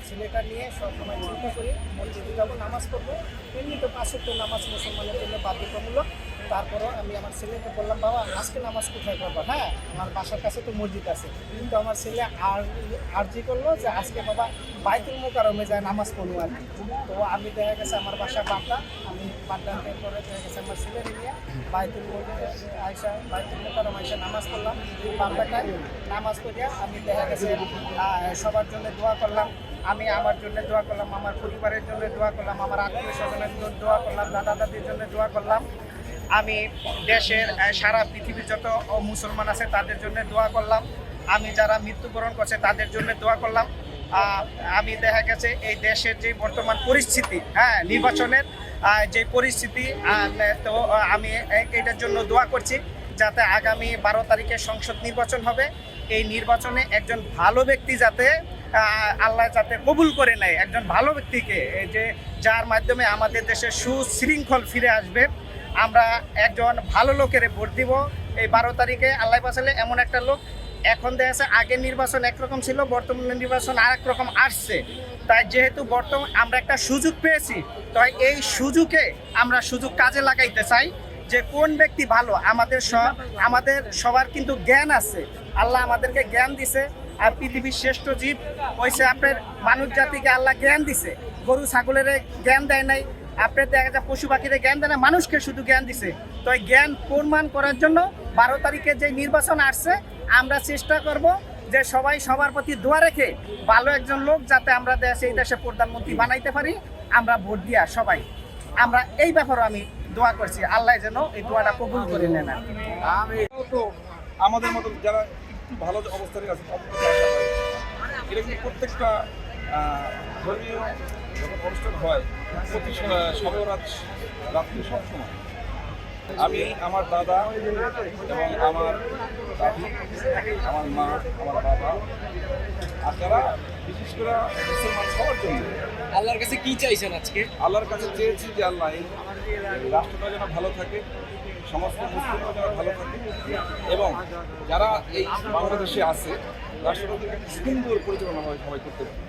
ছেলেটা নিয়ে সবসময় চিন্তা করি মসজিদে যাবো, নামাজ পড়বো। এমনি তো 5 ওয়াক্ত নামাজ মুসলমানের জন্য বাধ্যতামূলক। তারপরও আমি আমার ছেলেকে বললাম, বাবা আজকে নামাজ কোথায় পড়বো? হ্যাঁ, আমার বাসার কাছে তো মসজিদ আছে। কিন্তু আমার ছেলে আর্জি করলো যে আজকে বাবা বাইতুল মোকাররমে যায় নামাজ পড়বো আর কি। তো আমি দেখা গেছে আমার বাসা বাড্ডা, আমি বাড্ডাতে পরে দেখা গেছে আমার ছেলেকে নিয়ে বাইতুল মোকাররম আইসা নামাজ পড়লাম। বাড্ডাটায় নামাজ পড়িয়া আমি দেখা গেছে সবার জন্য দোয়া করলাম। আমি আমার জন্য দোয়া করলাম, আমার পরিবারের জন্য দোয়া করলাম, আমার আত্মীয় স্বজনের জন্য দোয়া করলাম, দাদা দাদির জন্য দোয়া করলাম। আমি দেশের সারা পৃথিবীর যত মুসলমান আছে তাদের জন্য দোয়া করলাম। আমি যারা মৃত্যুবরণ করছে তাদের জন্য দোয়া করলাম। আমি দেখা গেছে এই দেশের যে বর্তমান পরিস্থিতি, হ্যাঁ নির্বাচনের যে পরিস্থিতি, তো আমি এটার জন্য দোয়া করছি যাতে আগামী 12 তারিখে সংসদ নির্বাচন হবে। এই নির্বাচনে একজন ভালো ব্যক্তি যাতে আল্লাহ যাতে কবুল করে নেয়, একজন ভালো ব্যক্তিকে, যে যার মাধ্যমে আমাদের দেশে সুশৃঙ্খল ফিরে আসবে। আমরা একজন ভালো লোকের ভোট দিব এই 12 তারিখে। আল্লাহ বাঁচালে এমন একটা লোক, এখন দেখা যাচ্ছে আগের নির্বাচন একরকম ছিল, বর্তমানে নির্বাচন আর এক রকম আসছে। তাই যেহেতু বর্তমান আমরা একটা সুযোগ পেয়েছি, তাই এই সুযোগে আমরা সুযোগ কাজে লাগাইতে চাই যে কোন ব্যক্তি ভালো। আমাদের সবার কিন্তু জ্ঞান আছে, আল্লাহ আমাদেরকে জ্ঞান দিছে। আর পৃথিবীর শ্রেষ্ঠ জীব হয়েছে আপনার মানুষ জাতিকে আল্লাহ জ্ঞান দিছে, গরু ছাগলের জ্ঞান দেয় নাই, আপনার দেখা যায় পশু পাখিদের জ্ঞান দেয় না, মানুষকে শুধু জ্ঞান দিছে। তো এই জ্ঞান প্রমাণ করার জন্য 12 তারিখে যে নির্বাচন আসছে, আমরা চেষ্টা করব যে সবাই সবার প্রতি দোয়া রেখে ভালো একজন লোক যাতে আমরা এই দেশে প্রধানমন্ত্রী বানাইতে পারি, আমরা ভোট দিয়া সবাই আমরা এই ব্যাপারে আমি দোয়া করছি, আল্লাহ যেন এই দোয়াটা কবুল করে নেন। আমি তো আমাদের মতো যারা একটু ভালো অবস্থানে আছে তাদের প্রতি আশা করি। এটা কিন্তু প্রত্যেকটা ধর্মীয় যখন অনুষ্ঠান হয় প্রতি শবে বরাত রাত্রি সবসময় আমি আমার দাদা এবং আমার দাদি, আমার মা, আমার বাবা আর যারা বিশেষ করে মুসলমান সবার জন্য আল্লাহর কাছে কি চাইছেন আজকে? আল্লাহর কাছে চেয়েছি যে আল্লাহ এই রাষ্ট্রটা যেন ভালো থাকে, সমস্ত মুসলিমরা যেন ভালো থাকে এবং যারা এই বাংলাদেশে আছে রাষ্ট্রটাকে সুন্দর পরিচালনা হয় সবাই করতে পারে।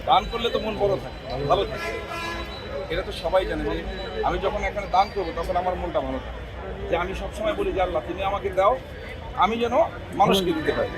দান করলে তো মন বড় থাকে, ভালো থাকে, এটা তো সবাই জানে। যে আমি যখন এখানে দান করবো তখন আমার মনটা ভালো থাকে, যে আমি সবসময় বলি যে আল্লাহ তুমি আমাকে দাও, আমি যেন মানুষকে দিতে পারি।